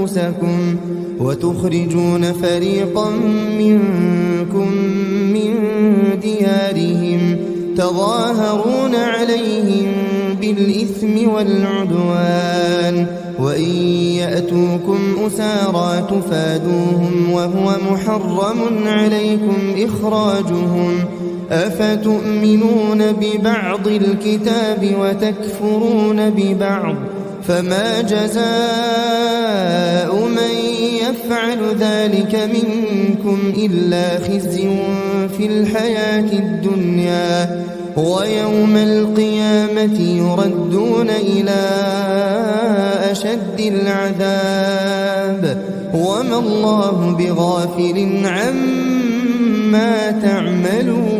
أنفسكم وتخرجون فريقا منكم من ديارهم تظاهرون عليهم بالإثم والعدوان وإن يأتوكم أسارى تفادوهم وهو محرم عليكم إخراجهم أفتؤمنون ببعض الكتاب وتكفرون ببعض فما جزاء من يفعل ذلك منكم إلا خزي في الحياة الدنيا ويوم القيامة يردون إلى أشد العذاب وما الله بغافل عما تعملون.